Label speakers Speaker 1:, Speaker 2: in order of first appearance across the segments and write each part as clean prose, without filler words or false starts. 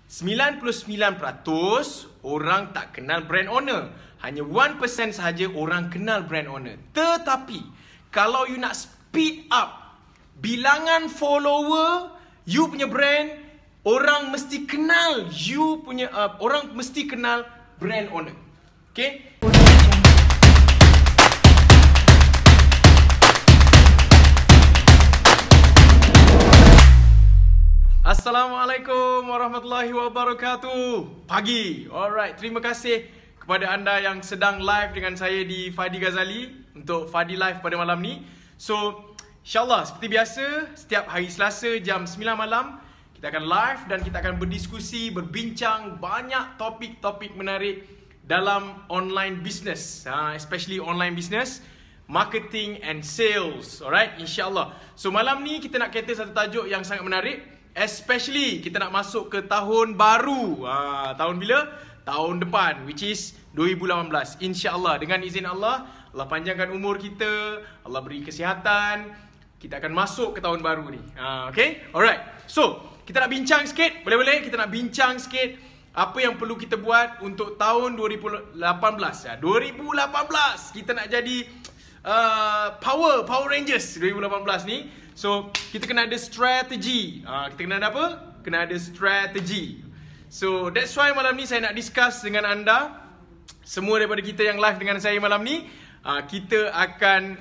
Speaker 1: 99% orang tak kenal brand owner. Hanya 1% sahaja orang kenal brand owner. Tetapi kalau you nak speed up bilangan follower you punya brand, orang mesti kenal you punya orang mesti kenal brand owner. Okay? Assalamualaikum warahmatullahi wabarakatuh. Pagi. Alright, terima kasih kepada anda yang sedang live dengan saya di Fadi Ghazali untuk Fadi Live pada malam ni. So, insyaAllah seperti biasa, setiap hari Selasa jam 9 malam kita akan live dan kita akan berdiskusi, berbincang banyak topik-topik menarik dalam online business, especially online business, marketing and sales. Alright, insyaAllah. So, malam ni kita nak kata satu tajuk yang sangat menarik. Especially kita nak masuk ke tahun baru. Tahun bila? Tahun depan, which is 2018. InsyaAllah, dengan izin Allah, Allah panjangkan umur kita, Allah beri kesihatan, kita akan masuk ke tahun baru ni. Okay? Alright. So, kita nak bincang sikit. Boleh-boleh? Kita nak bincang sikit apa yang perlu kita buat untuk tahun 2018. 2018 kita nak jadi Power Rangers 2018 ni. So, kita kena ada strategi. Kita kena ada apa? Kena ada strategi. So, that's why malam ni saya nak discuss dengan anda, semua daripada kita yang live dengan saya malam ni, kita akan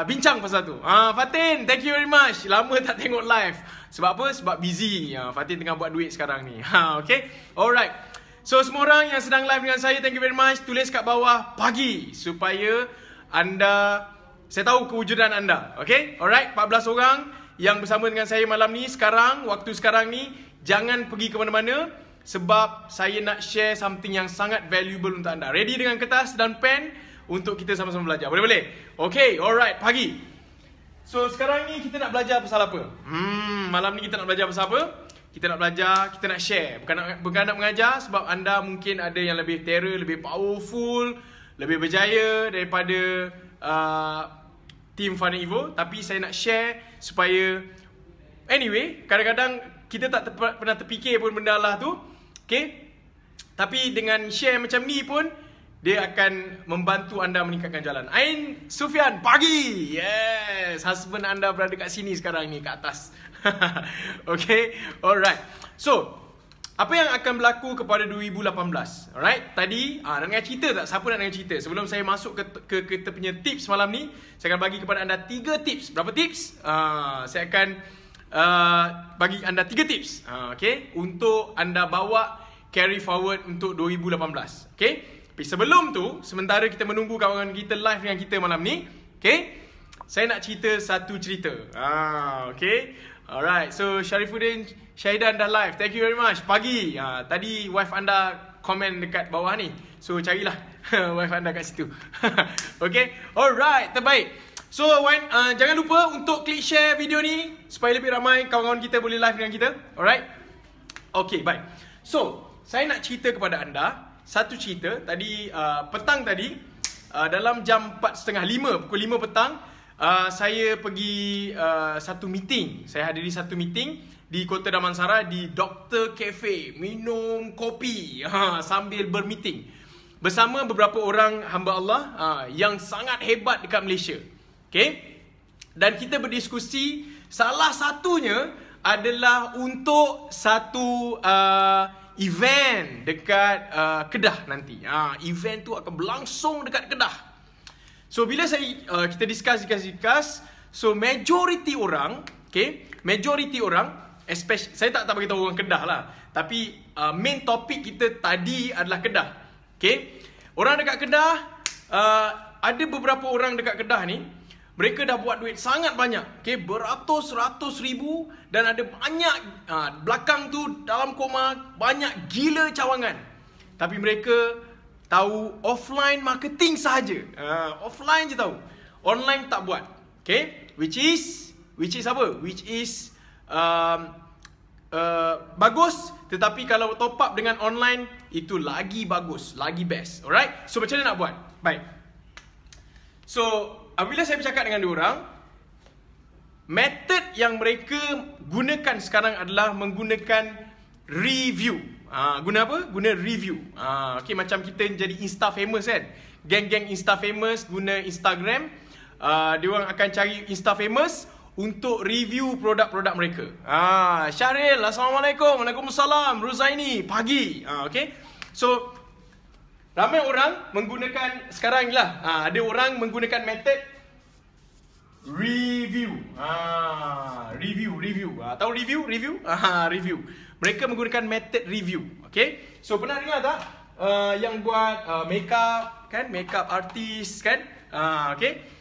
Speaker 1: bincang pasal tu. Fatin, thank you very much. Lama tak tengok live. Sebab apa? Sebab busy. Fatin tengah buat duit sekarang ni. Okay? Alright. So, semua orang yang sedang live dengan saya, thank you very much. Tulis kat bawah pagi supaya anda, saya tahu kewujudan anda. Okay? Alright, 14 orang yang bersama dengan saya malam ni, sekarang, waktu sekarang ni, jangan pergi ke mana-mana sebab saya nak share something yang sangat valuable untuk anda. Ready dengan kertas dan pen untuk kita sama-sama belajar. Boleh-boleh? Okay, alright, pagi. So, sekarang ni kita nak belajar pasal apa? Malam ni kita nak belajar pasal apa? Kita nak belajar, kita nak share. Bukan nak mengajar sebab anda mungkin ada yang lebih terror, lebih powerful, lebih berjaya daripada Team Fun and Evo. Tapi saya nak share supaya, anyway, kadang-kadang kita tak pernah terfikir pun benda lah tu. Okay? Tapi dengan share macam ni pun, dia akan membantu anda meningkatkan jalan. Ain Sufian, pagi. Yes, husband anda berada kat sini sekarang ni, kat atas. Okay, alright. So, apa yang akan berlaku kepada 2018? Alright, tadi nak dengar cerita tak? Siapa nak dengar cerita? Sebelum saya masuk ke kita punya tips malam ni, saya akan bagi kepada anda 3 tips. Berapa tips? Saya akan bagi anda 3 tips, okay, untuk anda bawa carry forward untuk 2018. Okay, tapi sebelum tu, sementara kita menunggu kawan-kawan kita live dengan kita malam ni, okay, saya nak cerita satu cerita. Okay, alright. So Syarifuddin Syahidan dah live. Thank you very much. Pagi. Tadi wife anda komen dekat bawah ni. So carilah wife anda kat situ. Okay, alright, terbaik. So jangan lupa untuk klik share video ni supaya lebih ramai kawan-kawan kita boleh live dengan kita. Alright. Okay, baik. So, saya nak cerita kepada anda satu cerita. Tadi petang tadi, dalam jam 4:30, pukul 5 petang, saya pergi satu meeting. Saya hadiri satu meeting di Kota Damansara, di Dr. Cafe, minum kopi sambil bermeeting bersama beberapa orang hamba Allah yang sangat hebat dekat Malaysia. Okay? Dan kita berdiskusi, salah satunya adalah untuk satu event dekat Kedah nanti. Event tu akan berlangsung dekat Kedah. So, bila kita discuss, so majority orang, okay, majority orang, especially, saya tak beritahu orang Kedah lah, tapi main topik kita tadi adalah Kedah. Okay, orang dekat Kedah, ada beberapa orang dekat Kedah ni, mereka dah buat duit sangat banyak. Okay, beratus-ratus ribu, dan ada banyak, belakang tu dalam koma, banyak gila cawangan. Tapi mereka tahu offline marketing sahaja. Offline je tahu, online tak buat. Okay, which is apa? Which is bagus, tetapi kalau top up dengan online, itu lagi bagus, lagi best. Alright, so macam mana nak buat? Baik. So, apabila saya bercakap dengan diorang, method yang mereka gunakan sekarang adalah menggunakan review. Guna apa? Guna review. Okay, macam kita jadi Insta famous kan. Geng-geng Insta famous guna Instagram. Dia orang akan cari Insta famous untuk review produk-produk mereka. Syahril, Assalamualaikum. Waalaikumsalam. Ruzaini, pagi. Okay. So, ramai orang menggunakan sekarang ni lah. Ada orang menggunakan method review. Review. Tahu review? Review. Mereka menggunakan method review. Okay. So, pernah dengar tak? Yang buat makeup kan? Makeup artist kan? Okay.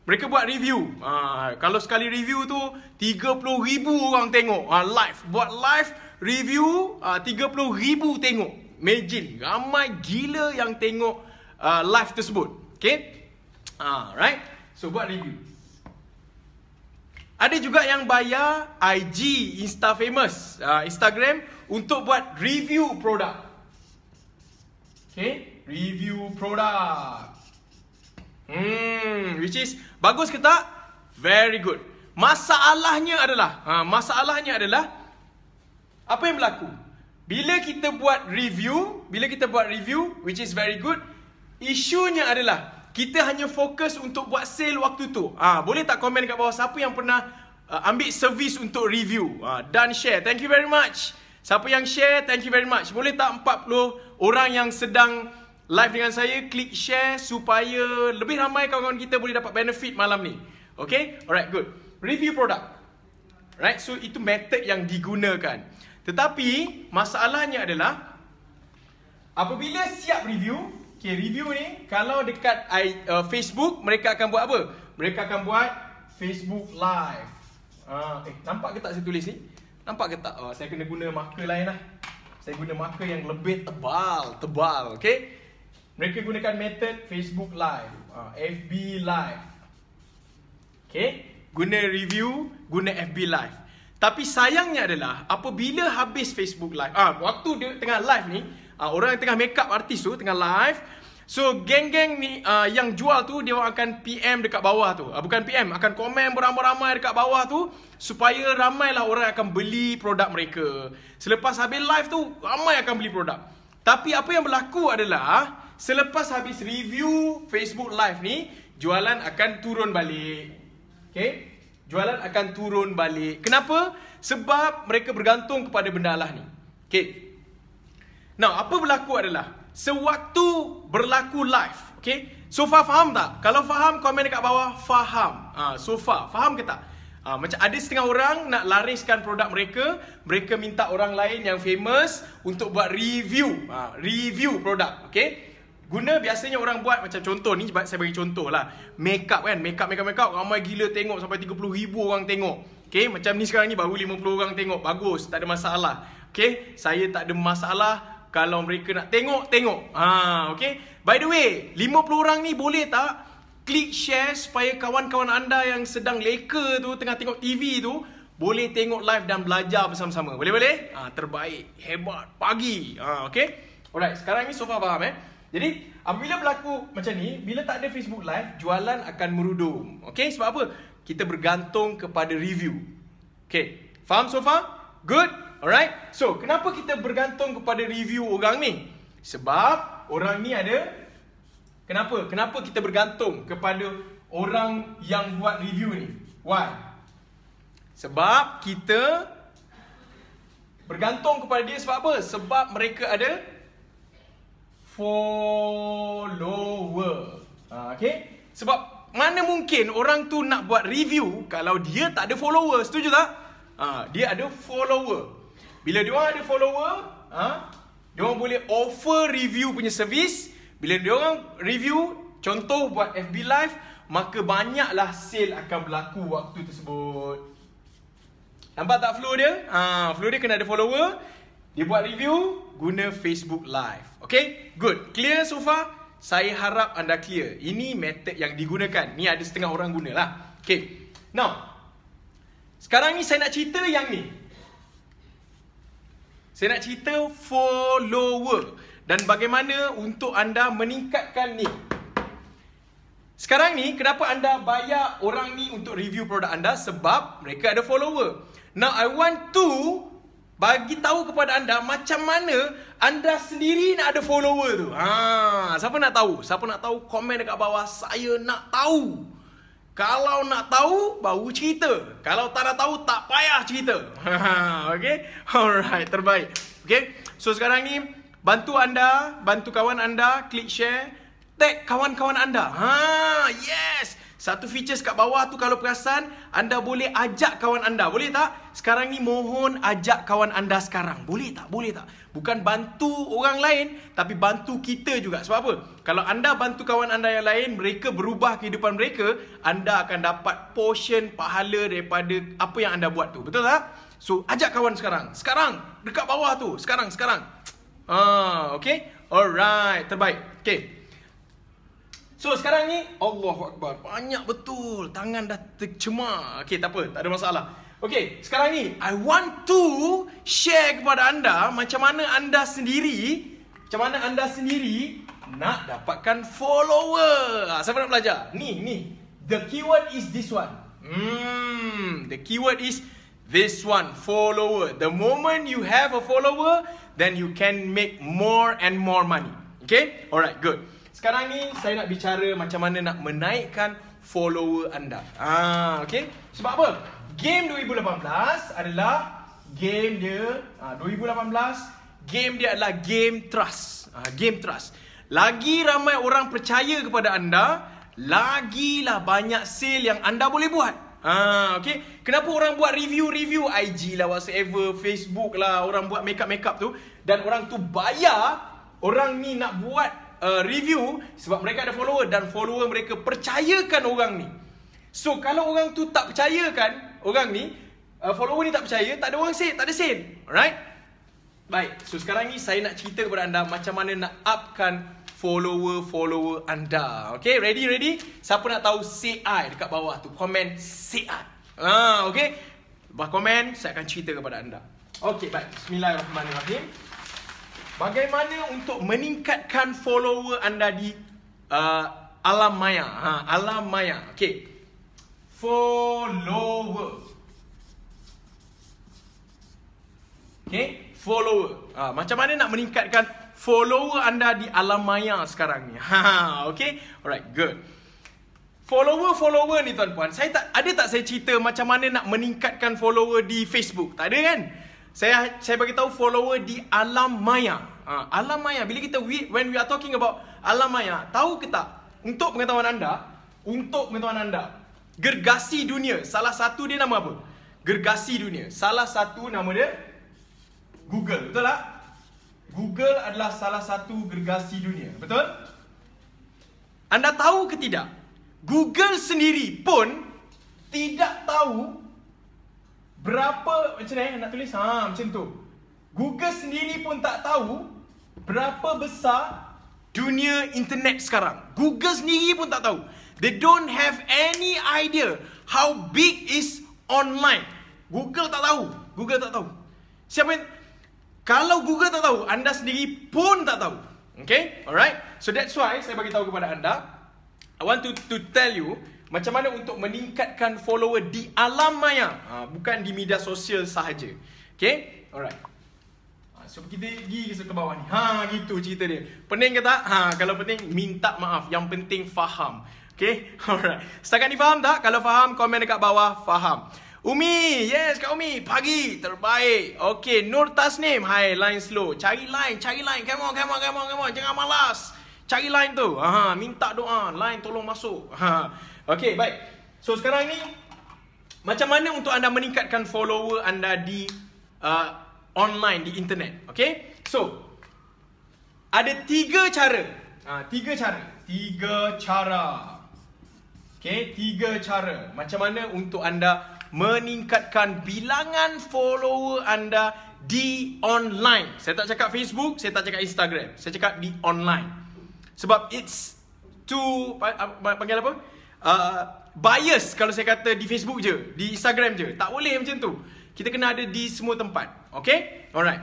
Speaker 1: Mereka buat review. Kalau sekali review tu 30,000 orang tengok. Live. Buat live review 30,000 tengok. Imagine, ramai gila yang tengok live tersebut. Okay. Right. So, buat review. Ada juga yang bayar IG, Insta famous, Instagram untuk buat review produk. Okay. Review produk. Which is bagus ke tak? Very good. Masalahnya adalah apa yang berlaku? Bila kita buat review, which is very good, isunya adalah kita hanya fokus untuk buat sale waktu tu. Boleh tak komen kat bawah siapa yang pernah ambil servis untuk review dan share. Thank you very much. Siapa yang share, thank you very much. Boleh tak 40 orang yang sedang live dengan saya klik share supaya lebih ramai kawan-kawan kita boleh dapat benefit malam ni. Okay? Alright, good. Review produk. Right? So, itu method yang digunakan. Tetapi, masalahnya adalah apabila siap review, okay, review ni, kalau dekat Facebook, mereka akan buat apa? Mereka akan buat Facebook Live. Nampak ke tak saya tulis ni? Nampak ke tak? Saya kena guna marker lain lah. Saya guna marker yang lebih tebal. Okay? Mereka gunakan method Facebook Live, FB Live. Okay? Guna review, guna FB Live. Tapi sayangnya adalah apabila habis Facebook Live, waktu dia tengah live ni, orang yang tengah makeup artis tu tengah live, so geng-geng ni yang jual tu dia akan PM dekat bawah tu. Bukan PM, akan komen beramai-ramai dekat bawah tu supaya ramailah orang akan beli produk mereka. Selepas habis live tu, ramai akan beli produk. Tapi apa yang berlaku adalah selepas habis review Facebook Live ni, jualan akan turun balik. Okay? Jualan akan turun balik. Kenapa? Sebab mereka bergantung kepada benda lah ni. Okay? Now, apa berlaku adalah sewaktu berlaku live. Okay? So far faham tak? Kalau faham, komen dekat bawah. Faham. So far, faham ke tak? Macam ada setengah orang nak lariskan produk mereka. Mereka minta orang lain yang famous untuk buat review. Review produk. Okay? Guna biasanya orang buat macam contoh ni, saya bagi contoh lah. Makeup kan, makeup ramai gila tengok sampai 30,000 orang tengok. Okay, macam ni sekarang ni baru 50 orang tengok. Bagus, tak ada masalah. Okay, saya tak ada masalah kalau mereka nak tengok. Okay, by the way, 50 orang ni boleh tak klik share supaya kawan-kawan anda yang sedang leka tu, tengah tengok TV tu, boleh tengok live dan belajar bersama-sama. Boleh? Terbaik, hebat, pagi. Okay, alright, sekarang ni so far faham Jadi, apabila berlaku macam ni, bila tak ada Facebook Live, jualan akan merudum. Okay, sebab apa? Kita bergantung kepada review. Okay, faham so far? Good? Alright. So, kenapa kita bergantung kepada review orang ni? Sebab orang ni ada... Kenapa? Kenapa kita bergantung kepada orang yang buat review ni? Why? Sebab kita bergantung kepada dia sebab apa? Sebab mereka ada follower. Okay? Sebab mana mungkin orang tu nak buat review kalau dia tak ada follower? Setuju tak? Dia ada follower. Bila dia orang ada follower, dia orang boleh offer review punya servis. Bila dia orang review, contoh buat FB Live, maka banyaklah sale akan berlaku waktu tersebut. Nampak tak flow dia? Flow dia kena ada follower. Dia buat review, guna Facebook Live. Okay? Good. Clear so far? Saya harap anda clear. Ini method yang digunakan. Ni ada setengah orang guna lah. Okay. Now, sekarang ni saya nak cerita yang ni. Saya nak cerita follower. Dan bagaimana untuk anda meningkatkan ni. Sekarang ni, kenapa anda bayar orang ni untuk review produk anda? Sebab mereka ada follower. Now, I want to bagi tahu kepada anda macam mana anda sendiri nak ada follower tu. Siapa nak tahu? Siapa nak tahu? Komen dekat bawah. Saya nak tahu. Kalau nak tahu, baru cerita. Kalau tak nak tahu, tak payah cerita. Okay? Alright, terbaik. Okay? So sekarang ni, bantu anda, bantu kawan anda, klik share, tag kawan-kawan anda. Yes! Satu features kat bawah tu kalau perasan, anda boleh ajak kawan anda. Boleh tak? Sekarang ni mohon ajak kawan anda sekarang. Boleh tak? Boleh tak? Bukan bantu orang lain, tapi bantu kita juga. Sebab apa? Kalau anda bantu kawan anda yang lain, mereka berubah kehidupan mereka, anda akan dapat portion pahala daripada apa yang anda buat tu. Betul tak? So, ajak kawan sekarang. Sekarang. Dekat bawah tu. Sekarang. Okay? Alright. Terbaik. Okay. So sekarang ni, Allahu Akbar, banyak betul. Tangan dah tercemar. Okay, tak apa, tak ada masalah. Okay, sekarang ni I want to share kepada anda macam mana anda sendiri nak dapatkan follower. Siapa nak belajar? Ni. The keyword is this one. The keyword is this one, follower. The moment you have a follower, then you can make more and more money. Okay? Alright, good. Sekarang ni saya nak bicara macam mana nak menaikkan follower anda. Okay? Sebab apa? Game 2018 adalah game dia 2018 game dia adalah game trust. Game trust. Lagi ramai orang percaya kepada anda, lagilah banyak sale yang anda boleh buat. Okay? Kenapa orang buat review IG lah, whatsoever, Facebook lah, orang buat makeup tu, dan orang tu bayar orang ni nak buat review sebab mereka ada follower dan follower mereka percayakan orang ni. So kalau orang tu tak percayakan orang ni, follower ni tak percaya, tak ada orang sale, tak ada sale. Alright? Baik. So sekarang ni saya nak cerita kepada anda macam mana nak upkan follower anda. Okay, ready? Siapa nak tahu say I dekat bawah tu? Komen say I. Okay. Lepas komen saya akan cerita kepada anda. Okay, baik. Bismillahirrahmanirrahim. Bagaimana untuk meningkatkan follower anda di alam maya? Alam maya. Okay. Follower. Okay. Follower. Macam mana nak meningkatkan follower anda di alam maya sekarang ni? Okay. Alright, good. Follower ni tuan-puan, saya cerita macam mana nak meningkatkan follower di Facebook? Tak ada kan? Saya bagi tahu follower di alam maya. Alam maya, bila when we are talking about alam maya, tahu ke tak? Untuk pengetahuan anda, gergasi dunia, salah satu dia nama apa? Gergasi dunia. Salah satu nama dia Google, betul tak? Google adalah salah satu gergasi dunia, betul? Anda tahu ke tidak? Google sendiri pun tidak tahu berapa, macam ni nak tulis, macam tu. Google sendiri pun tak tahu berapa besar dunia internet sekarang. Google sendiri pun tak tahu. They don't have any idea how big is online. Google tak tahu. Kalau Google tak tahu, anda sendiri pun tak tahu. Okay? Alright? So that's why saya bagi tahu kepada anda, I want to tell you macam mana untuk meningkatkan follower di alam maya, bukan di media sosial sahaja. Okay? Alright. So kita pergi ke bawah ni. Gitu cerita dia. Pening ke tak? Kalau pening, minta maaf. Yang penting faham. Okay? Alright. Setakat ni faham tak? Kalau faham, komen dekat bawah. Faham. Umi, yes Kak Umi, pagi, terbaik. Okay, Nur Tasnim, hai, line slow. Cari line, come on, jangan malas. Cari line tu. Minta doa, line tolong masuk. Okay, baik. So sekarang ni, macam mana untuk anda meningkatkan follower anda di online, di internet? Okay, so ada 3 cara. 3 cara. Okay, 3 cara. Macam mana untuk anda meningkatkan bilangan follower anda di online. Saya tak cakap Facebook, saya tak cakap Instagram. Saya cakap di online. Sebab it's too, panggil apa? Bias kalau saya kata di Facebook je, di Instagram je. Tak boleh macam tu. Kita kena ada di semua tempat. Okay? Alright.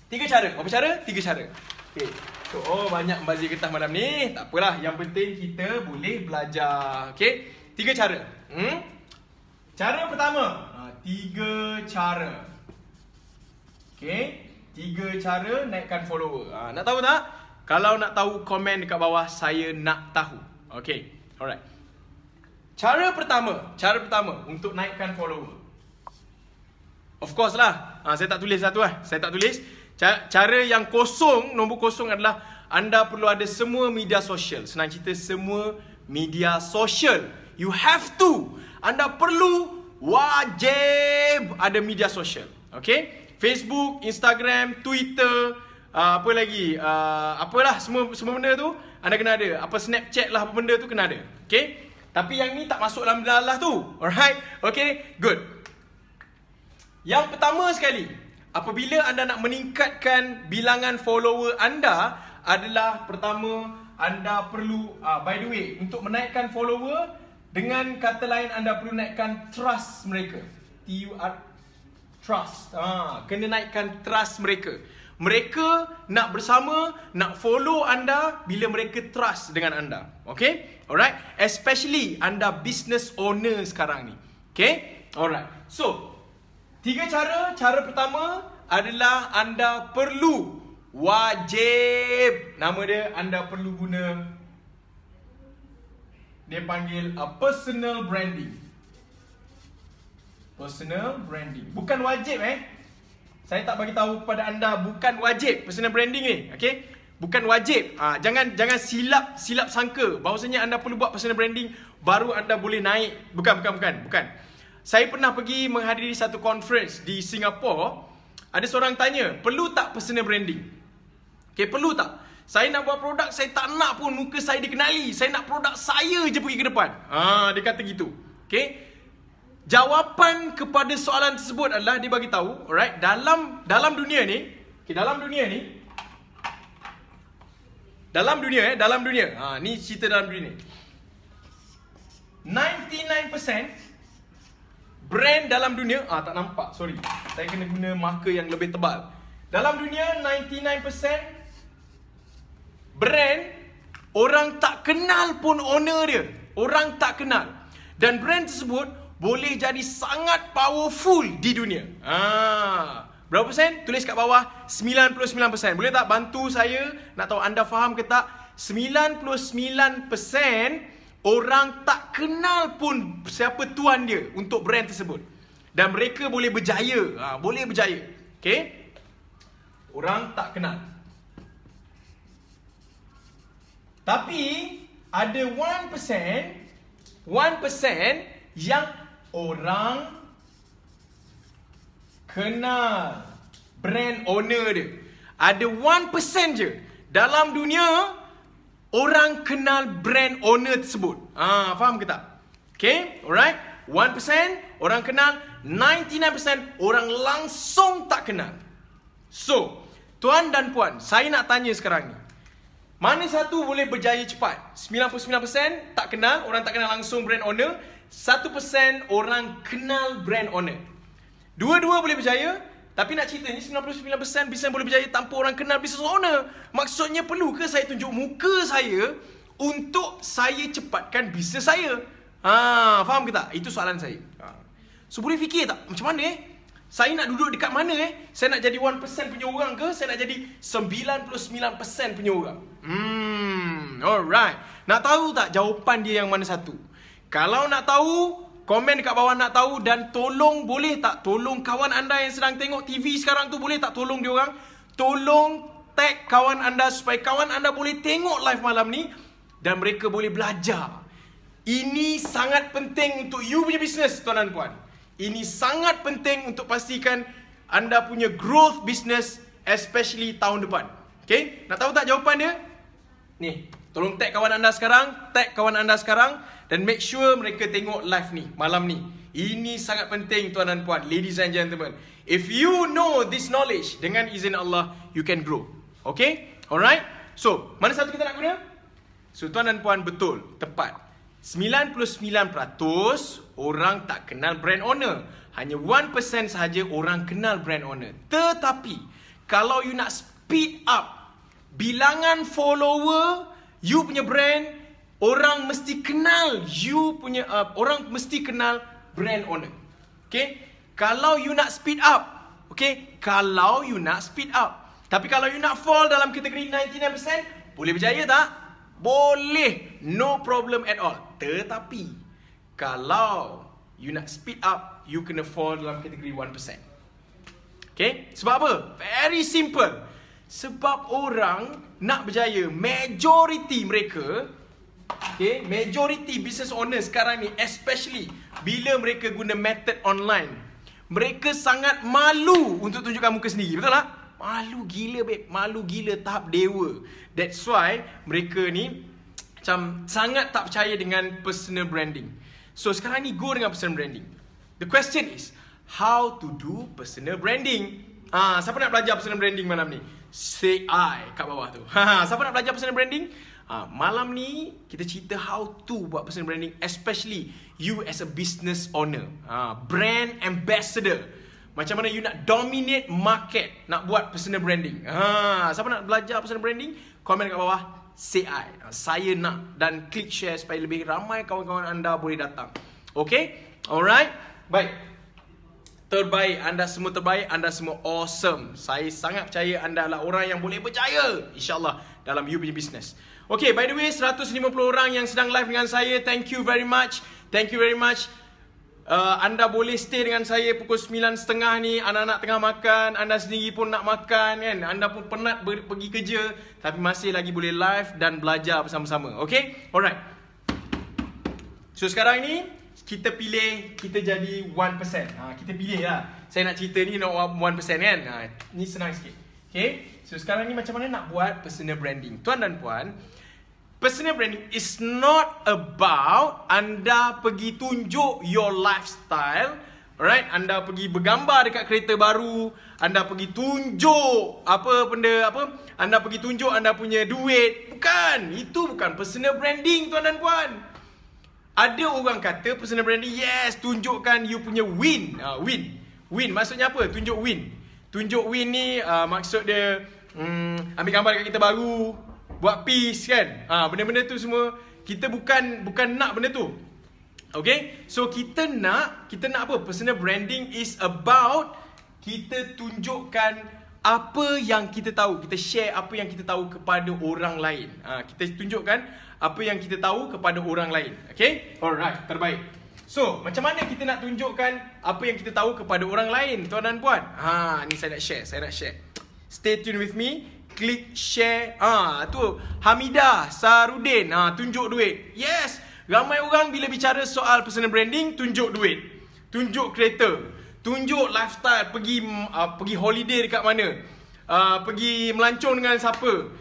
Speaker 1: 3 cara. Apa cara? 3 cara. Okay. So, banyak membazir getah malam ni. Tak apalah. Yang penting kita boleh belajar. Okay? 3 cara. Cara pertama. 3 cara. Okay, 3 cara naikkan follower. Nak tahu tak? Kalau nak tahu, komen dekat bawah, saya nak tahu. Okay, alright. Cara pertama untuk naikkan follower. Of course lah, saya tak tulis satu lah. Saya tak tulis. Cara yang kosong, nombor kosong adalah anda perlu ada semua media sosial. Senang cerita, semua media sosial. You have to. Anda perlu, wajib ada media sosial. Okay? Facebook, Instagram, Twitter, apa lagi? Apalah, semua benda tu anda kena ada. Apa Snapchat lah, apa benda tu kena ada. Okay? Tapi yang ni tak masuk dalam dalah tu. Alright? Okay? Good. Yang pertama sekali, apabila anda nak meningkatkan bilangan follower anda, adalah pertama, anda perlu, by the way, untuk menaikkan follower, dengan kata lain, anda perlu naikkan trust mereka. Trust. Kena naikkan trust mereka. Mereka nak bersama, nak follow anda bila mereka trust dengan anda. Okay? Alright? Especially anda business owner sekarang ni. Okay? Alright. So, 3 cara. Cara pertama adalah anda perlu, wajib, nama dia, anda perlu guna, dia panggil personal branding. Personal branding. Bukan wajib Saya tak bagi tahu kepada anda, bukan wajib personal branding ni. Okay? Bukan wajib. Jangan silap sangka bahawasanya anda perlu buat personal branding baru anda boleh naik. Bukan. Saya pernah pergi menghadiri satu conference di Singapura. Ada seorang tanya, perlu tak personal branding? Okay, perlu tak? Saya nak buat produk, saya tak nak pun muka saya dikenali. Saya nak produk saya je pergi ke depan. Dia kata gitu. Okay? Jawapan kepada soalan tersebut adalah, dia bagi tahu, alright, dalam dunia ni, okay, dalam dunia, ni cerita dalam dunia. 99% brand dalam dunia, tak nampak, sorry. Saya kena guna marker yang lebih tebal. Dalam dunia, 99% brand, orang tak kenal pun owner dia. Orang tak kenal. Dan brand tersebut boleh jadi sangat powerful di dunia. Berapa persen? Tulis kat bawah, 99%. Boleh tak bantu saya, nak tahu anda faham ke tak? 99% orang tak kenal pun siapa tuan dia untuk brand tersebut. Dan mereka boleh berjaya. Boleh berjaya. Okay? Orang tak kenal. Tapi ada 1% yang orang kenal brand owner dia. Ada 1% je dalam dunia orang kenal brand owner tersebut. Faham ke tak? Okay, alright. 1% orang kenal, 99% orang langsung tak kenal. So, tuan dan puan, saya nak tanya sekarang ni, mana satu boleh berjaya cepat? 99% tak kenal, orang tak kenal langsung brand owner. 1% orang kenal brand owner. Dua-dua boleh berjaya. Tapi nak cerita ni, 99% bisnes boleh berjaya tanpa orang kenal business owner. Maksudnya, perlu ke saya tunjuk muka saya untuk saya cepatkan bisnes saya? Faham ke tak? Itu soalan saya. So, boleh fikir tak? Macam mana saya nak duduk dekat mana Saya nak jadi 1% punya orang ke? Saya nak jadi 99% punya orang? Alright. Nak tahu tak jawapan dia yang mana satu? Kalau nak tahu, komen dekat bawah nak tahu. Dan tolong, boleh tak tolong kawan anda yang sedang tengok TV sekarang tu, boleh tak tolong dia orang? Tolong tag kawan anda supaya kawan anda boleh tengok live malam ni dan mereka boleh belajar. Ini sangat penting untuk you punya bisnes, tuan dan puan. Ini sangat penting untuk pastikan anda punya growth business, especially tahun depan. Okay? Nak tahu tak jawapan dia? Ni, tolong tag kawan anda sekarang, dan make sure mereka tengok live ni, malam ni. Ini sangat penting, tuan dan puan, ladies and gentlemen. If you know this knowledge, dengan izin Allah, you can grow. Okay? Alright? So, mana satu kita nak guna? So, tuan dan puan, betul, tepat. 99% orang tak kenal brand owner. Hanya 1% sahaja orang kenal brand owner. Tetapi, kalau you nak speed up bilangan follower you punya brand, orang mesti kenal you punya orang mesti kenal brand owner. Okay? Kalau you nak speed up, Okay, kalau you nak speed up. Tapi kalau you nak fall dalam kategori 99%, boleh berjaya tak? Boleh, no problem at all. Tetapi kalau you nak speed up, you kena fall dalam kategori 1%. Okay, sebab apa? Very simple. Sebab orang nak berjaya, majority mereka, okay, majority business owner sekarang ni, especially bila mereka guna method online, mereka sangat malu untuk tunjukkan muka sendiri. Betul tak? Malu gila, babe. Malu gila tahap dewa. That's why mereka ni macam sangat tak percaya dengan personal branding. So sekarang ni go dengan personal branding. The question is, how to do personal branding? Siapa nak belajar personal branding malam ni? Say I kat bawah tu. Siapa nak belajar personal branding? Malam ni kita cerita how to buat personal branding, especially you as a business owner, brand ambassador. Macam mana you nak dominate market, nak buat personal branding. Siapa nak belajar personal branding? Komen kat bawah, say I. Saya nak, dan klik share supaya lebih ramai kawan-kawan anda boleh datang. Okay? Alright? Baik. Terbaik, anda semua terbaik, anda semua awesome. Saya sangat percaya anda adalah orang yang boleh berjaya, InsyaAllah, dalam you punya business. Okay, by the way, 150 orang yang sedang live dengan saya, thank you very much. Thank you very much. Anda boleh stay dengan saya pukul 9.30 ni. Anak-anak tengah makan, anda sendiri pun nak makan kan. Anda pun penat pergi kerja, tapi masih lagi boleh live dan belajar bersama-sama. Okay, alright. So sekarang ni kita pilih, kita jadi 1%. Kita pilih lah. Saya nak cerita ni nak 1% kan. Ni senang sikit. Okay, so sekarang ni macam mana nak buat personal branding. Tuan dan puan, personal branding is not about anda pergi tunjuk your lifestyle. Alright, anda pergi bergambar dekat kereta baru, anda pergi tunjuk anda pergi tunjuk anda punya duit. Bukan, itu bukan personal branding tuan dan puan. Ada orang kata personal branding, yes, tunjukkan you punya win. Win maksudnya apa? Tunjuk win. Tunjuk win ni maksud dia ambil gambar dekat kita baru, buat peace kan. Benda-benda tu semua kita bukan nak benda tu. Okay? So kita nak apa? Personal branding is about kita tunjukkan apa yang kita tahu. Kita share apa yang kita tahu kepada orang lain. Kita tunjukkan apa yang kita tahu kepada orang lain. Okay? Alright, terbaik. So, macam mana kita nak tunjukkan apa yang kita tahu kepada orang lain, tuan dan puan? Ni saya nak share. Stay tune with me. Klik share. Tu Hamidah Sarudin, tunjuk duit. Yes, ramai orang bila bicara soal personal branding, tunjuk duit, tunjuk kereta, tunjuk lifestyle, pergi holiday dekat mana, pergi melancong dengan siapa.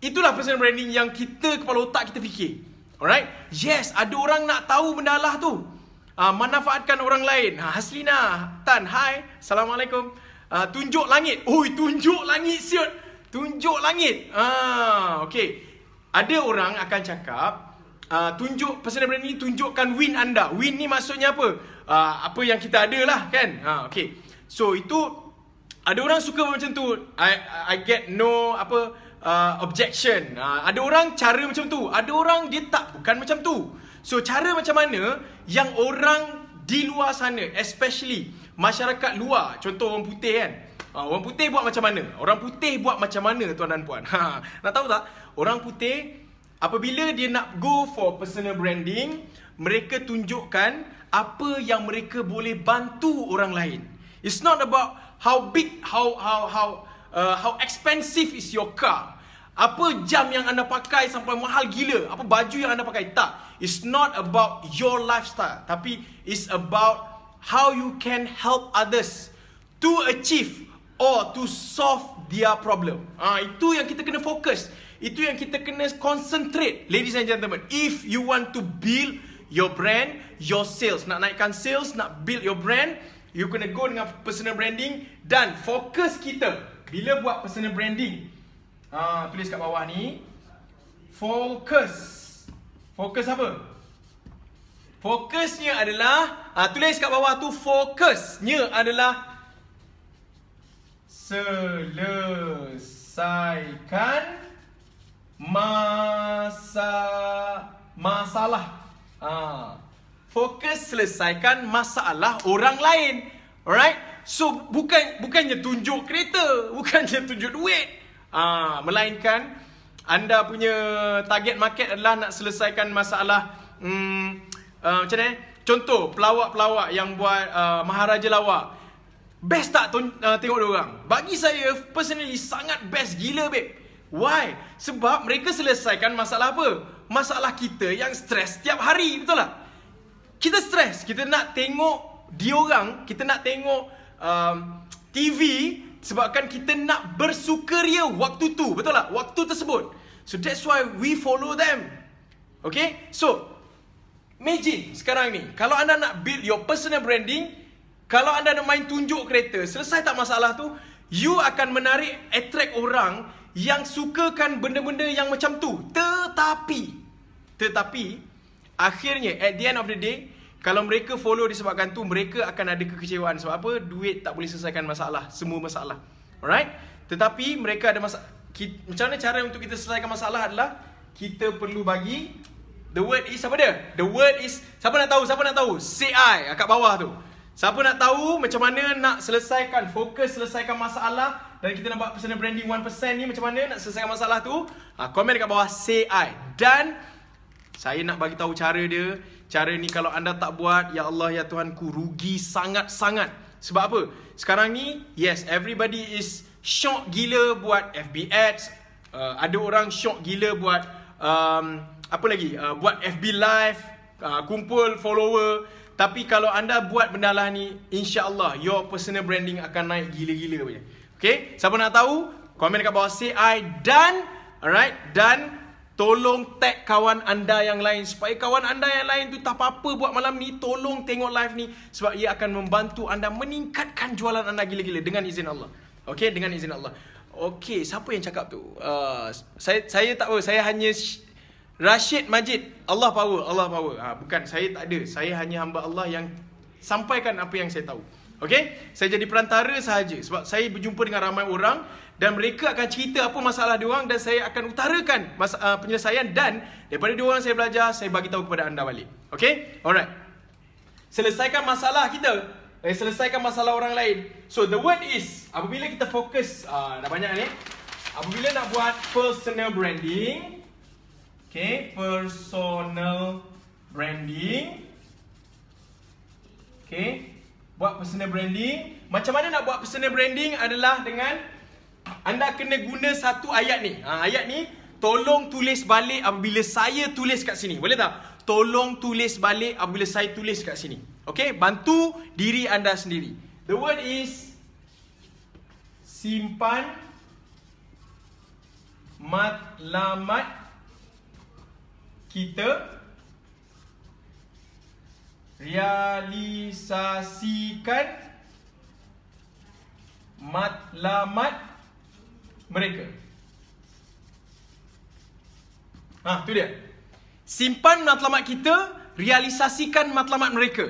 Speaker 1: Itulah personal branding yang kita, kepala otak kita fikir. Alright? Yes, ada orang nak tahu benda lah tu. Manfaatkan orang lain. Haslina Tan, hi, Assalamualaikum. Tunjuk langit. Tunjuk langit siut. Tunjuk langit. Okay. Ada orang akan cakap, tunjuk personal branding, tunjukkan win anda. Win ni maksudnya apa? Apa yang kita ada lah kan. Okay. So itu, ada orang suka macam tu. I get no objection. Ada orang cara macam tu, ada orang dia bukan macam tu. So cara macam mana yang orang di luar sana, especially masyarakat luar, contoh orang putih kan, orang putih buat macam mana? Orang putih buat macam mana tuan dan puan? Nak tahu tak? Orang putih apabila dia nak go for personal branding, mereka tunjukkan apa yang mereka boleh bantu orang lain. It's not about how big, how expensive is your car. Apa jam yang anda pakai sampai mahal gila, apa baju yang anda pakai. Tak. It's not about your lifestyle, tapi it's about how you can help others to achieve or to solve their problem. Itu yang kita kena fokus. Itu yang kita kena concentrate, ladies and gentlemen. If you want to build your brand, your sales, nak naikkan sales, nak build your brand, you kena go dengan personal branding. Dan fokus kita bila buat personal branding, tulis kat bawah ni, fokus. Fokus apa? Fokusnya adalah, tulis kat bawah tu, fokusnya adalah selesaikan masalah. Fokus selesaikan masalah orang lain. Alright? So bukannya tunjuk kereta, bukannya tunjuk duit, melainkan anda punya target market adalah nak selesaikan masalah macam mana? Contoh pelawak-pelawak yang buat Maharaja Lawak. Best tak tengok diorang? Bagi saya personally sangat best gila babe. Why? Sebab mereka selesaikan masalah apa? Masalah kita yang stres setiap hari, betul tak? Kita stres, kita nak tengok diorang, kita nak tengok TV sebabkan kita nak bersukaria waktu tu, betul tak? Waktu tersebut. So that's why we follow them. Okay? So imagine sekarang ni, kalau anda nak build your personal branding, kalau anda nak main tunjuk kereta, selesai tak masalah tu, you akan menarik, attract orang yang sukakan benda-benda yang macam tu. Tetapi akhirnya at the end of the day, kalau mereka follow disebabkan tu, mereka akan ada kekecewaan. Sebab apa? Duit tak boleh selesaikan masalah, semua masalah. Alright? Tetapi mereka ada masalah. Macam mana cara untuk kita selesaikan masalah adalah kita perlu bagi, the word is apa dia? The word is, siapa nak tahu? Say I kat bawah tu. Siapa nak tahu macam mana nak selesaikan, fokus selesaikan masalah, dan kita nak buat personal branding 1% ni, macam mana nak selesaikan masalah tu, komen dekat bawah say I. Dan saya nak bagi tahu cara dia. Cara ni kalau anda tak buat, ya Allah ya Tuhanku, rugi sangat-sangat. Sebab apa? Sekarang ni, yes, everybody is shock gila buat FB ads. Ada orang shock gila buat apa lagi? Buat FB live, kumpul follower. Tapi kalau anda buat benda lah ni, insya-Allah your personal branding akan naik gila-gila punya. Okay? Siapa nak tahu? Komen dekat bawah say I. Dan alright, dan tolong tag kawan anda yang lain, supaya kawan anda yang lain tu tak apa-apa buat malam ni, tolong tengok live ni, sebab ia akan membantu anda meningkatkan jualan anda gila-gila dengan izin Allah. Okay, dengan izin Allah. Okay, siapa yang cakap tu? Saya tak tahu, saya hanya Rashid Majid. Allah power. Bukan, saya tak ada. Saya hanya hamba Allah yang sampaikan apa yang saya tahu. Okay, saya jadi perantara sahaja. Sebab saya berjumpa dengan ramai orang dan mereka akan cerita apa masalah diorang, dan saya akan utarakan penyelesaian, dan daripada diorang saya belajar, saya bagi tahu kepada anda balik. Okay, alright. Selesaikan masalah kita, selesaikan masalah orang lain. So the word is, apabila kita fokus, dah banyak ni, apabila nak buat personal branding, okay, personal branding, okay, buat personal branding. Macam mana nak buat personal branding adalah dengan anda kena guna satu ayat ni. Ayat ni tolong tulis balik apabila saya tulis kat sini. Boleh tak? Tolong tulis balik apabila saya tulis kat sini. Okay, bantu diri anda sendiri. The word is simpan matlamat kita, realisasikan matlamat mereka. Tu dia. Simpan matlamat kita, realisasikan matlamat mereka.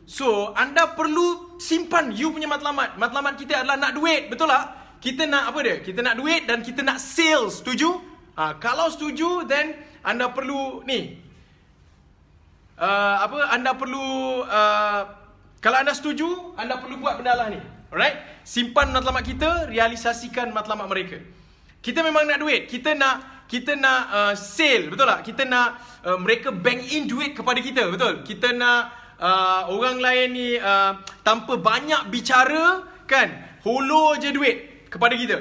Speaker 1: So, anda perlu simpan you punya matlamat. Matlamat kita adalah nak duit, betul tak? Kita nak apa dia? Kita nak duit dan kita nak sales. Setuju? Kalau setuju, then anda perlu ni. Anda perlu kalau anda setuju, anda perlu buat benda lah ni. Alright? Simpan matlamat kita, realisasikan matlamat mereka. Kita memang nak duit, kita nak sale, betul tak? Kita nak mereka bank in duit kepada kita, betul? Kita nak orang lain ni tanpa banyak bicara, kan, holo je duit kepada kita.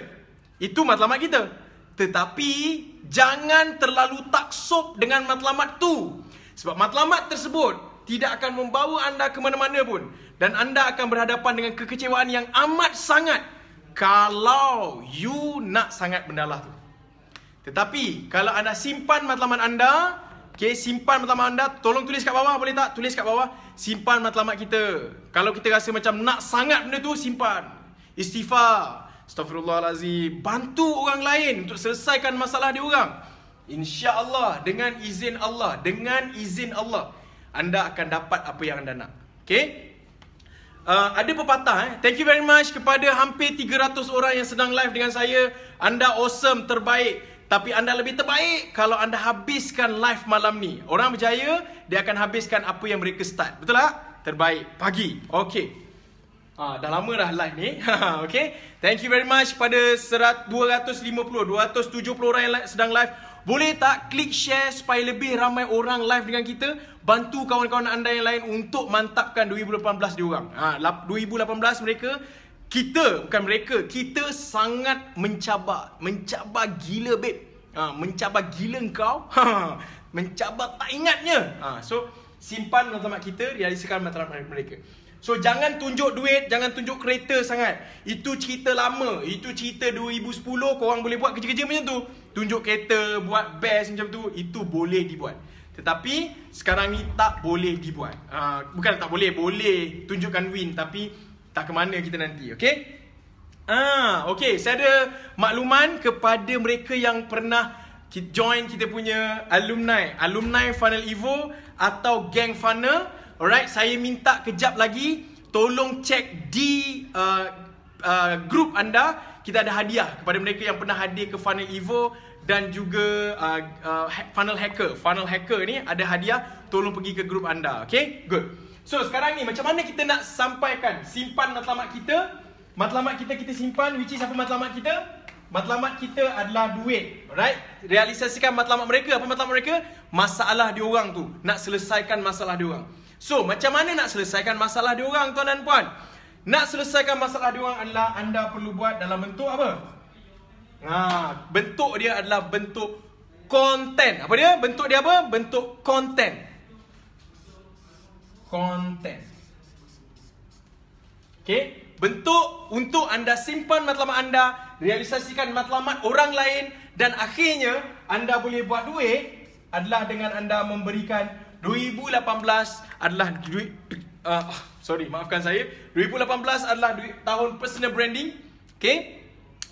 Speaker 1: Itu matlamat kita. Tetapi jangan terlalu taksub dengan matlamat tu. Sebab matlamat tersebut tidak akan membawa anda ke mana-mana pun, dan anda akan berhadapan dengan kekecewaan yang amat sangat kalau you nak sangat benda lah tu. Tetapi kalau anda simpan matlamat anda, okay, simpan matlamat anda, tolong tulis kat bawah, boleh tak? Tulis kat bawah, simpan matlamat kita. Kalau kita rasa macam nak sangat benda tu, simpan. Istighfar, astaghfirullahalazim, bantu orang lain untuk selesaikan masalah dia orang. InsyaAllah, dengan izin Allah, anda akan dapat apa yang anda nak. Okay? Ada pepatah. Thank you very much kepada hampir 300 orang yang sedang live dengan saya. Anda awesome, terbaik. Tapi anda lebih terbaik kalau anda habiskan live malam ni. Orang berjaya, dia akan habiskan apa yang mereka start. Betul tak? Terbaik. Pagi. Okay. Dah lama dah live ni. Okay. Thank you very much pada 270 orang yang sedang live. Boleh tak klik share supaya lebih ramai orang live dengan kita? Bantu kawan-kawan anda yang lain untuk mantapkan 2018 diorang. 2018 kita sangat mencabar gila babe. Mencabar gila kau. Mencabar tak ingatnya. So simpan matlamat kita, realisasikan matlamat mereka. So jangan tunjuk duit, jangan tunjuk kereta sangat. Itu cerita lama. Itu cerita 2010 korang boleh buat kerja-kerja macam tu. Tunjuk kereta, buat best macam tu, itu boleh dibuat. Tetapi sekarang ni tak boleh dibuat. Bukan tak boleh, boleh tunjukkan win, tapi tak ke mana kita nanti, okay? Okay, saya ada makluman kepada mereka yang pernah join kita punya alumni Funnel Evo atau Gang Funnel. Alright, saya minta kejap lagi tolong cek di grup anda. Kita ada hadiah kepada mereka yang pernah hadir ke Funnel Evo dan juga Funnel Hacker ni ada hadiah. Tolong pergi ke grup anda. Okay, good. So sekarang ni macam mana kita nak sampaikan, simpan matlamat kita. Matlamat kita simpan, which is apa matlamat kita? Matlamat kita adalah duit. Alright, realisasikan matlamat mereka. Apa matlamat mereka? Masalah diorang tu, nak selesaikan masalah diorang. So, macam mana nak selesaikan masalah diorang, tuan dan puan? Nak selesaikan masalah diorang adalah anda perlu buat dalam bentuk apa? Bentuk dia adalah bentuk konten. Apa dia? Bentuk dia apa? Bentuk konten. Okay? Bentuk untuk anda simpan matlamat anda, realisasikan matlamat orang lain, dan akhirnya anda boleh buat duit adalah dengan anda memberikan 2018 adalah duit maafkan saya. 2018 adalah duit tahun personal branding. Okay?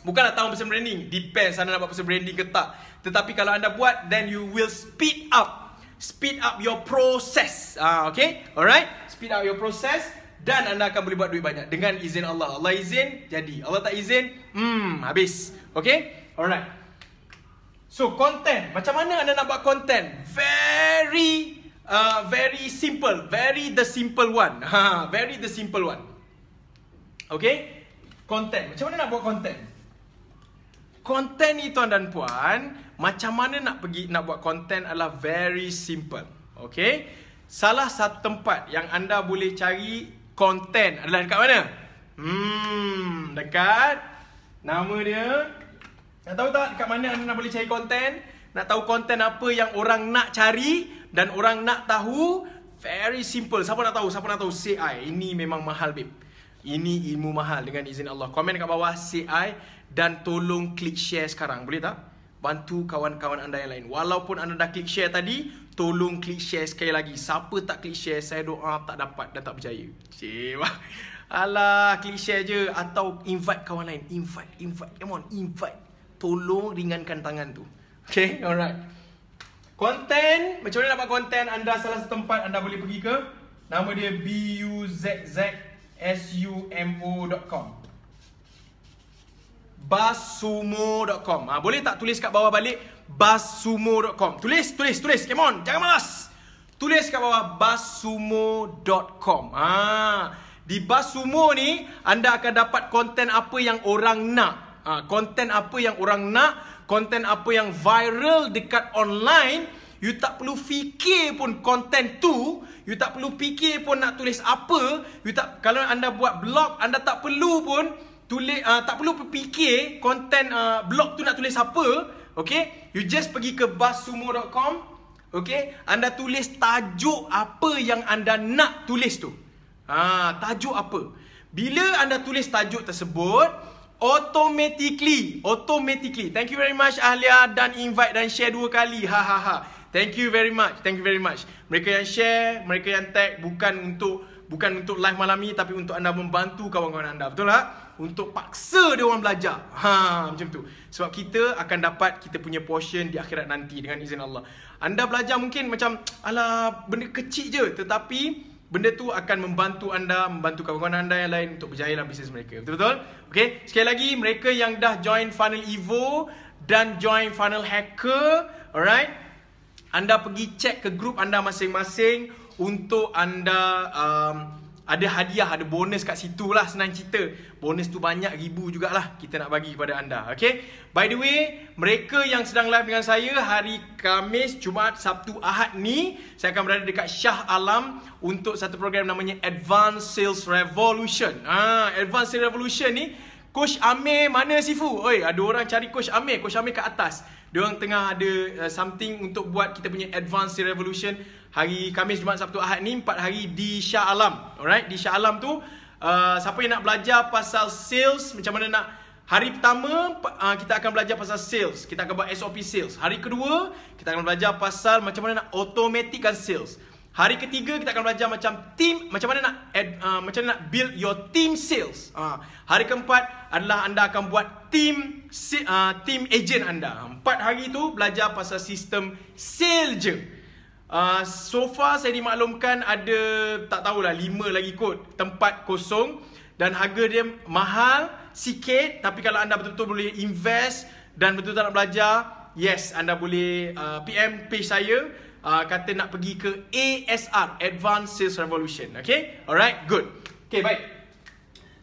Speaker 1: Bukanlah tahun personal branding. Depends anda nak buat personal branding ke tak. Tetapi kalau anda buat, then you will speed up your process. Okay? Alright? Speed up your process. Dan anda akan boleh buat duit banyak dengan izin Allah. Allah izin, jadi. Allah tak izin, habis. Okay? Alright. So, konten. Macam mana anda nak buat konten? Very simple. Very the simple one. Very the simple one. Okay? Konten. Macam mana nak buat konten? Konten ni tuan dan puan, macam mana nak buat konten adalah very simple. Okay? Salah satu tempat yang anda boleh cari konten adalah dekat mana? Dekat nama dia. Nak tahu tak dekat mana anda boleh cari konten? Nak tahu konten apa yang orang nak cari dan orang nak tahu? Very simple. Siapa nak tahu? Say I. Ini memang mahal, babe. Ini ilmu mahal dengan izin Allah. Komen kat bawah say I dan tolong klik share sekarang. Boleh tak? Bantu kawan-kawan anda yang lain. Walaupun anda dah klik share tadi, tolong klik share sekali lagi. Siapa tak klik share, saya doa tak dapat dan tak berjaya. Alah, klik share je. Atau invite kawan lain. Invite. Come on, invite. Tolong ringankan tangan tu. Okay, alright. Konten, macam mana nak buat konten? Anda salah satu tempat anda boleh pergi ke. Nama dia buzzsumo.com. Buzzsumo.com. Boleh tak tulis kat bawah balik buzzsumo.com. Tulis. Come on, jangan malas. Tulis kat bawah buzzsumo.com. Di Buzzsumo ni anda akan dapat konten apa yang orang nak. Konten apa yang orang nak, konten apa yang viral dekat online. You tak perlu fikir pun konten tu, you tak perlu fikir pun nak tulis apa. Kalau anda buat blog, anda tak perlu pun tulis, tak perlu fikir konten blog tu nak tulis apa. Okay, you just pergi ke buzzsumo.com. Okay, anda tulis tajuk apa yang anda nak tulis tu. Tajuk apa. Bila anda tulis tajuk tersebut, automatically. Thank you very much Ahlia dan invite dan share 2 kali. Thank you very much. Mereka yang share, mereka yang tag bukan untuk live malam ni, tapi untuk anda membantu kawan-kawan anda. Betul tak? Untuk paksa dia orang belajar. Macam tu. Sebab kita akan dapat kita punya portion di akhirat nanti dengan izin Allah. Anda belajar mungkin macam alah benda kecil je, tetapi benda tu akan membantu anda, membantu kawan-kawan anda yang lain untuk berjaya dalam bisnes mereka. Betul-betul? Okay, sekali lagi mereka yang dah join Funnel Evo dan join Funnel Hacker, alright, anda pergi cek ke grup anda masing-masing untuk anda ada hadiah, ada bonus kat situ lah, senang cerita. Bonus tu banyak, ribu jugalah kita nak bagi kepada anda. Okay, by the way, mereka yang sedang live dengan saya hari Khamis, Jumaat, Sabtu, Ahad ni, saya akan berada dekat Shah Alam untuk satu program namanya Advanced Sales Revolution. Advanced Sales Revolution ni, Coach Amir mana Sifu? Oi, ada orang cari Coach Amir kat atas. Diorang tengah ada something untuk buat kita punya Advanced Sales Revolution hari Khamis, Jumaat, Sabtu, Ahad ni 4 hari di Shah Alam. Alright, di Shah Alam tu siapa yang nak belajar pasal sales, macam mana nak, hari pertama kita akan belajar pasal sales. Kita akan buat SOP sales. Hari kedua kita akan belajar pasal macam mana nak automatickan sales. Hari ketiga kita akan belajar macam mana nak build your team sales. Hari keempat adalah anda akan buat team agent anda. 4 hari tu belajar pasal sistem sales je. So far saya dimaklumkan ada, tak tahulah, 5 lagi kot tempat kosong dan harga dia mahal sikit. Tapi kalau anda betul-betul boleh invest dan betul-betul nak belajar, yes, anda boleh PM page saya, kata nak pergi ke ASR, Advanced Sales Revolution. Okay, alright, good. Okay, baik.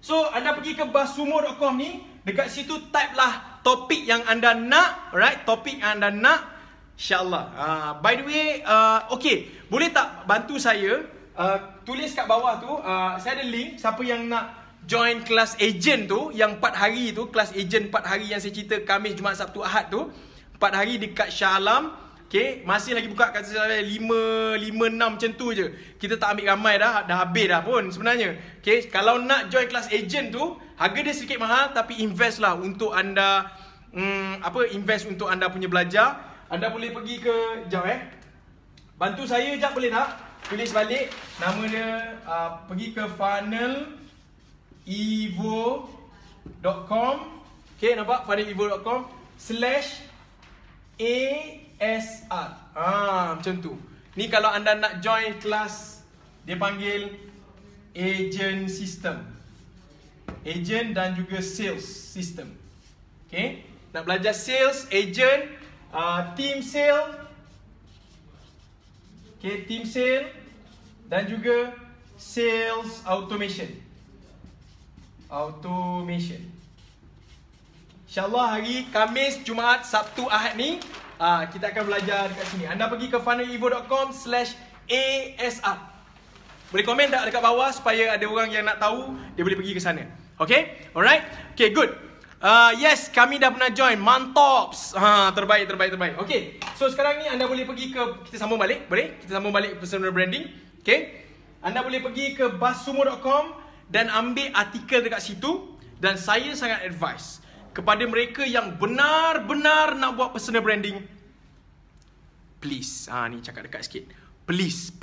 Speaker 1: So anda pergi ke basumo.com ni, dekat situ type lah topik yang anda nak. Alright, topik yang anda nak, InsyaAllah. By the way, okay, boleh tak bantu saya tulis kat bawah tu, saya ada link. Siapa yang nak join kelas agent tu, yang 4 hari tu, kelas agent 4 hari yang saya cerita Khamis, Jumaat, Sabtu, Ahad tu, 4 hari dekat Shah Alam. Okay, masih lagi buka, kata saya 5, 6 macam tu je. Kita tak ambil ramai dah habis dah pun sebenarnya. Okay, kalau nak join kelas agent tu, harga dia sedikit mahal, tapi invest lah untuk anda, invest untuk anda punya belajar. Anda boleh pergi ke, bantu saya sekejap boleh tak? Tulis balik nama dia, pergi ke funnelevo.com. Okay, nampak? funnelevo.com/ASR. Macam tu. Ni kalau anda nak join kelas, dia panggil agent system. Agent dan juga sales system. Okay, nak belajar sales, agent, team sale. Okay, team sale dan juga sales automation. InsyaAllah hari Khamis, Jumaat, Sabtu, Ahad ni kita akan belajar dekat sini. Anda pergi ke funnelevo.com/ASR. Boleh komen tak dekat bawah supaya ada orang yang nak tahu, dia boleh pergi ke sana. Okay, alright. Okay, good. Yes, kami dah pernah join. Mantops. Terbaik. Okay, so sekarang ni anda boleh pergi ke, kita sambung balik. Boleh? Kita sambung balik personal branding. Okay, anda boleh pergi ke basumo.com dan ambil artikel dekat situ. Dan saya sangat advise kepada mereka yang benar-benar nak buat personal branding, please, ni cakap dekat sikit, please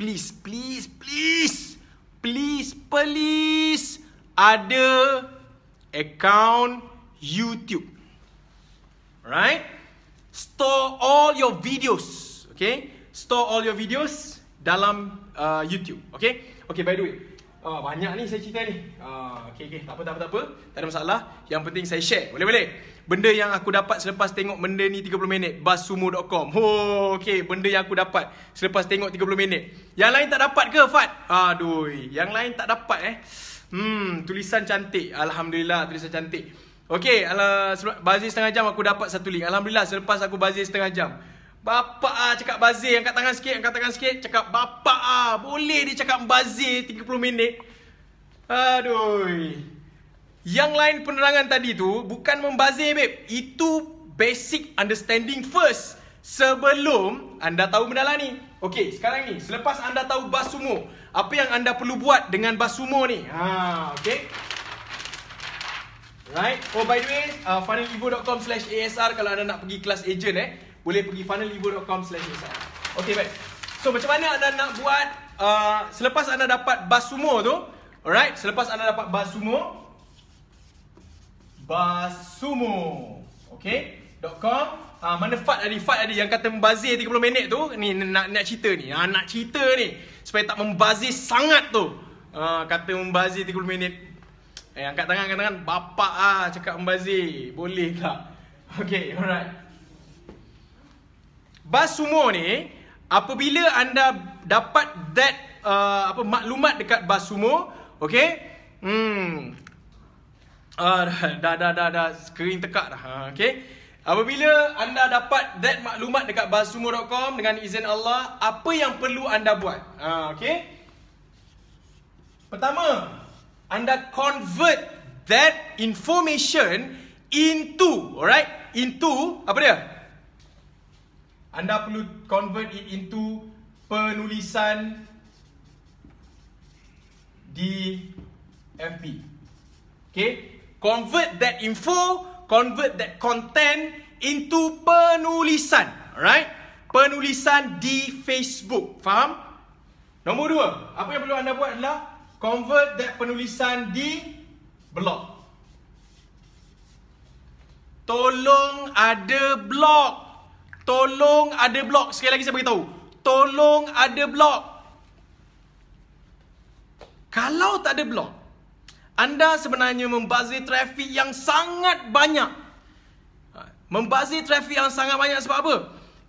Speaker 1: ada account YouTube. Alright, store all your videos. Okay, store all your videos dalam YouTube. Okay, by the way, banyak ni saya cerita ni. Okay, tak apa. Tak ada masalah. Yang penting saya share. Boleh. Benda yang aku dapat selepas tengok benda ni 30 minit. basumo.com. Okay, benda yang aku dapat selepas tengok 30 minit. Yang lain tak dapat ke, Fat? Aduh, yang lain tak dapat tulisan cantik. Alhamdulillah, tulisan cantik. Okay, bazir setengah jam aku dapat satu link. Alhamdulillah, selepas aku bazir setengah jam. Bapak cakap bazir, angkat tangan sikit. Cakap bapak boleh dia cakap bazir 30 minit. Aduh. Yang lain penerangan tadi tu bukan membazir, babe. Itu basic understanding first, sebelum anda tahu benda lah ni. Okay, sekarang ni, selepas anda tahu Basumo, apa yang anda perlu buat dengan Basumo ni? Okay. Right. By the way, funnelevo.com/ASR kalau anda nak pergi kelas agent, boleh pergi funnelevo.com/ASR. Okay, baik. So, macam mana anda nak buat selepas anda dapat Basumo tu? Alright, selepas anda dapat Basumo, okay, .com. Mana Fat tadi yang kata membazir 30 minit tu. Ni nak cerita ni. Nak cerita ni supaya tak membazir sangat tu. Kata membazir 30 minit. Angkat tangan. Bapak cakap membazir. Boleh tak? Okay, alright. Basumo ni, apabila anda dapat maklumat dekat Basumo, Okay? Dah kering tekak dah. Okay? Apabila anda dapat that maklumat dekat BuzzSumo.com dengan izin Allah, apa yang perlu anda buat? Okay? Pertama, anda convert that information into, alright? Into, apa dia? Anda perlu convert it into penulisan di FB. Okay? Convert that info, convert that content into penulisan. Alright? Penulisan di Facebook. Faham? Nombor 2, apa yang perlu anda buat adalah convert that penulisan di blog. Tolong ada blog. Tolong ada blog. Sekali lagi saya beritahu. Tolong ada blog. Kalau tak ada blog, anda sebenarnya membazir trafik yang sangat banyak. Membazir trafik yang sangat banyak sebab apa?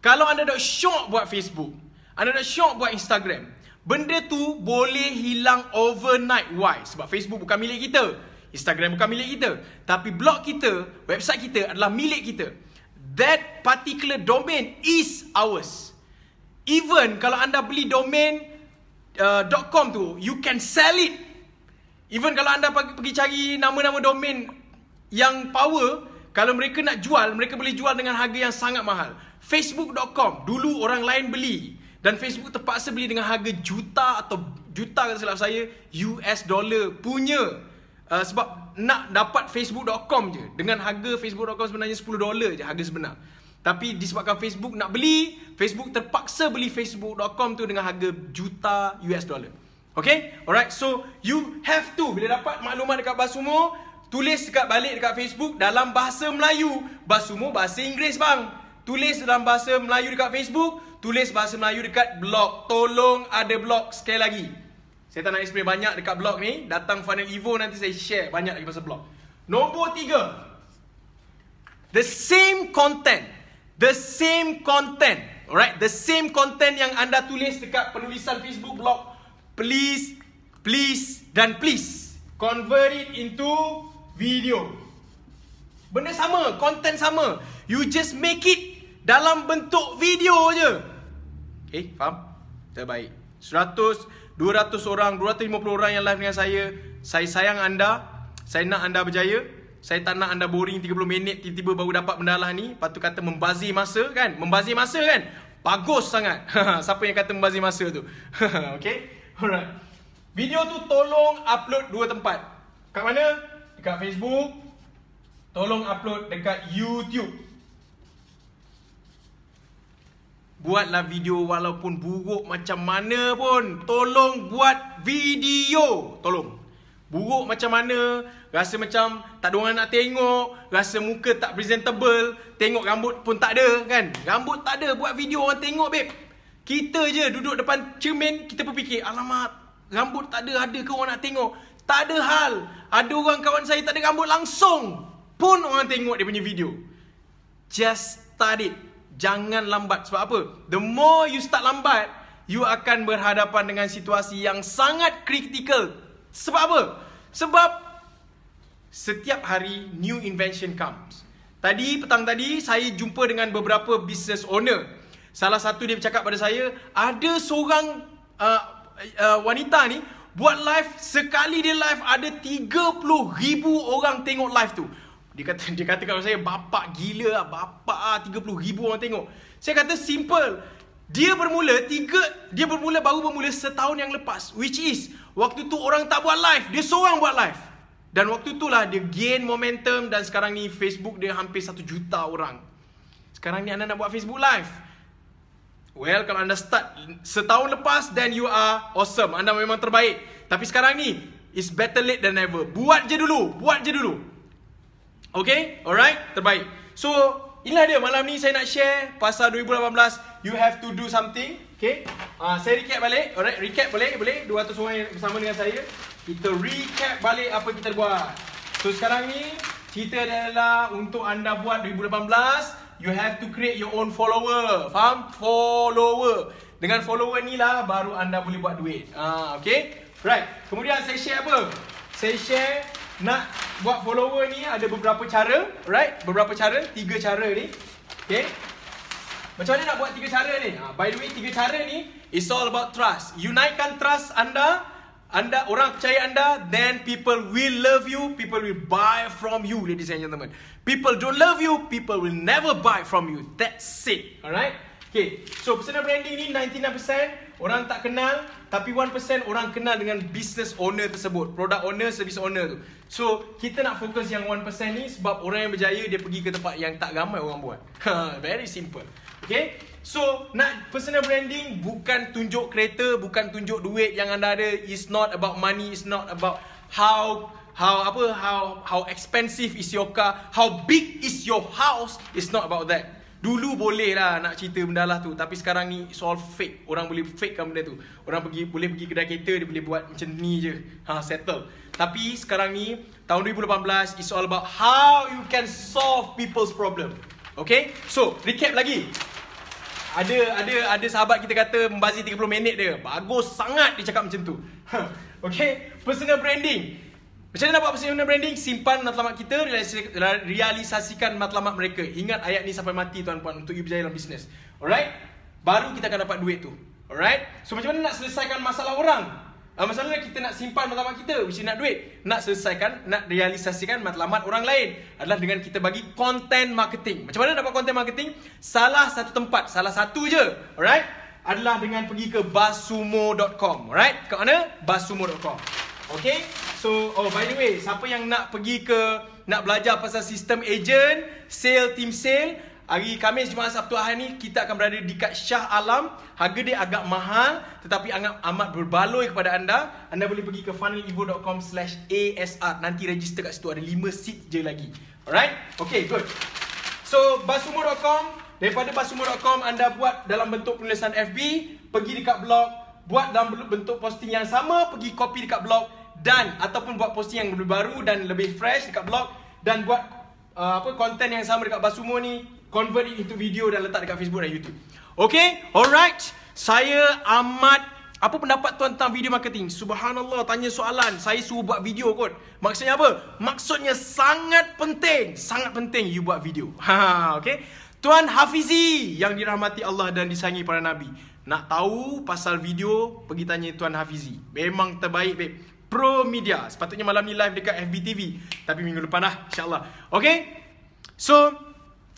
Speaker 1: Kalau anda dah syok buat Facebook, anda dah syok buat Instagram, benda tu boleh hilang overnight. Why? Sebab Facebook bukan milik kita, Instagram bukan milik kita, tapi blog kita, website kita adalah milik kita. That particular domain is ours. Even kalau anda beli domain .com tu, you can sell it. Even kalau anda pergi cari nama-nama domain yang power, kalau mereka nak jual, mereka boleh jual dengan harga yang sangat mahal. Facebook.com, dulu orang lain beli, dan Facebook terpaksa beli dengan harga juta atau juta kalau silap saya US dollar punya. Sebab nak dapat Facebook.com je. Dengan harga Facebook.com sebenarnya $10 je harga sebenar. Tapi disebabkan Facebook nak beli, Facebook terpaksa beli Facebook.com tu dengan harga juta US dollar. Okay? Alright, so you have to, bila dapat maklumat dekat BuzzSumo, tulis balik dekat Facebook dalam bahasa Melayu. BuzzSumo bahasa Inggeris bang. Tulis dalam bahasa Melayu dekat Facebook, tulis bahasa Melayu dekat blog. Tolong ada blog. Sekali lagi, saya tak nak explain banyak dekat blog ni. Datang Funnel Evo nanti saya share banyak lagi pasal blog. Nombor 3, the same content. Alright, the same content yang anda tulis dekat penulisan Facebook blog, please convert it into video. Benda sama, content sama, you just make it dalam bentuk video je. Okay, faham? Terbaik. 100, 200 orang, 250 orang yang live dengan saya sayang anda, saya nak anda berjaya. Saya tak nak anda boring 30 minit tiba-tiba baru dapat benda lah ni. Lepas tu kata membazir masa kan? Membazir masa kan? Bagus sangat. Siapa yang kata membazir masa tu? Okay? Alright. Video tu tolong upload 2 tempat. Kat mana? Dekat Facebook. Tolong upload dekat YouTube. Buatlah video walaupun buruk macam mana pun. Tolong buat video. Tolong. Buruk macam mana, rasa macam tak ada orang nak tengok, rasa muka tak presentable, tengok rambut pun tak ada kan. Rambut tak ada, buat video orang tengok babe. Kita je duduk depan cermin, kita berfikir, alamak, rambut tak ada ke orang nak tengok. Tak ada hal. Ada orang kawan saya tak ada rambut langsung pun orang tengok dia punya video. Just start it. Jangan lambat. Sebab apa? The more you start lambat, you akan berhadapan dengan situasi yang sangat kritikal. Sebab apa? Sebab setiap hari new invention comes. Petang tadi saya jumpa dengan beberapa business owner. Salah satu dia bercakap pada saya, ada seorang wanita ni buat live, sekali dia live ada 30,000 orang tengok live tu. Dia kata kat saya, bapak gila lah, bapak 30,000 orang tengok. Saya kata simple. Dia baru bermula setahun yang lepas, which is waktu tu orang tak buat live, dia seorang buat live. Dan waktu itulah dia gain momentum, dan sekarang ni Facebook dia hampir 1 juta orang. Sekarang ni anda nak buat Facebook live. Well, kalau anda start setahun lepas, then you are awesome. Anda memang terbaik. Tapi sekarang ni, it's better late than never. Buat je dulu. Okay? Alright? Terbaik. So, inilah dia malam ni saya nak share pasal 2018. You have to do something. Okay? Saya recap balik. Alright, recap boleh? 200 orang yang bersama dengan saya. Kita recap balik apa kita buat. So sekarang ni cerita adalah untuk anda buat 2018, you have to create your own follower. Faham? Follower. Dengan follower ni lah baru anda boleh buat duit. Okay? Right. Kemudian saya share apa? Saya share nak buat follower ni ada beberapa cara. Right. Beberapa cara. 3 cara ni. Okay. Macam mana nak buat 3 cara ni? By the way, 3 cara ni it's all about trust. You naikkan trust anda, orang percaya anda, then people will love you, people will buy from you, ladies and gentlemen. People don't love you, people will never buy from you. That's it. Alright? Okay. So personal branding ni 99% orang tak kenal, tapi 1% orang kenal dengan business owner tersebut, product owner, service owner tu. So kita nak fokus yang 1% ni sebab orang yang berjaya dia pergi ke tempat yang tak ramai orang buat. Very simple. Okay. So nak personal branding bukan tunjuk kereta, bukan tunjuk duit yang anda ada. It's not about money, it's not about how expensive is your car, how big is your house. It's not about that. Dulu boleh lah nak cerita benda lah tu, tapi sekarang ni it's all fake. Orang boleh fakekan benda tu. Orang boleh pergi kedai kereta, dia boleh buat macam ni je, settle. Tapi sekarang ni tahun 2018, it's all about how you can solve people's problem. Okay. So recap lagi. Ada sahabat kita kata membazir 30 minit dia. Bagus sangat dia cakap macam tu. Okay. Personal branding. Macam mana nak buat personal branding? Simpan matlamat kita, realisasikan matlamat mereka. Ingat ayat ni sampai mati tuan-puan untuk you berjaya dalam bisnes. Alright? Baru kita akan dapat duit tu. Alright? So macam mana nak selesaikan masalah orang? Masalahnya kita nak simpan matlamat kita, which is nak duit. Nak selesaikan, nak realisasikan matlamat orang lain adalah dengan kita bagi content marketing. Macam mana dapat content marketing? Salah satu tempat, salah satu je. Alright? Adalah dengan pergi ke basumo.com. Alright? Kat mana? basumo.com. Okay? So, by the way, siapa yang nak pergi nak belajar pasal sistem agent, team sale, hari Khamis, Jumaat, Sabtu, Ahad ni kita akan berada dekat Shah Alam. Harga dia agak mahal tetapi amat berbaloi kepada anda. Anda boleh pergi ke funnelevo.com/ASR. Nanti register kat situ, ada 5 seat je lagi. Alright? Okay, good. So, basumo.com. Daripada basumo.com anda buat dalam bentuk penulisan FB, pergi dekat blog, buat dalam bentuk posting yang sama, pergi copy dekat blog, dan ataupun buat posting yang lebih baru dan lebih fresh dekat blog, dan buat konten yang sama dekat Basumo ni, convert it into video dan letak dekat Facebook dan YouTube. Okay, alright. Saya apa pendapat tuan tentang video marketing? Subhanallah, tanya soalan, saya suruh buat video kot. Maksudnya apa? Maksudnya sangat penting you buat video. Okay. Tuan Hafizi yang dirahmati Allah dan disayangi para nabi, nak tahu pasal video, pergi tanya Tuan Hafizi. Memang terbaik, babe. Pro Media. Sepatutnya malam ni live dekat FB TV, tapi minggu depan lah, insyaAllah. Okay. So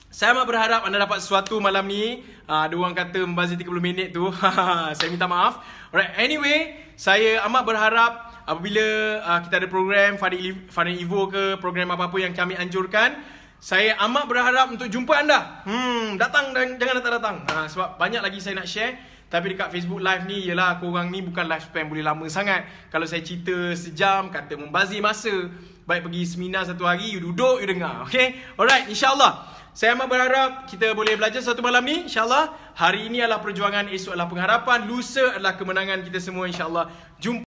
Speaker 1: saya amat berharap anda dapat sesuatu malam ni. Ada orang kata membazir 30 minit tu. Saya minta maaf. Alright. Anyway, saya amat berharap apabila kita ada program Fadi Evo ke program apa-apa yang kami anjurkan, saya amat berharap untuk jumpa anda. Datang dan jangan datang. Sebab banyak lagi saya nak share. Tapi dekat Facebook Live ni, yelah, korang ni bukan lifespan boleh lama sangat. Kalau saya cerita sejam, kata membazir masa. Baik pergi seminar 1 hari, you duduk, you dengar. Okay? Alright, insyaAllah. Saya amat berharap kita boleh belajar satu malam ni, insyaAllah. Hari ini adalah perjuangan, esok adalah pengharapan, lusa adalah kemenangan kita semua, insyaAllah. Jumpa.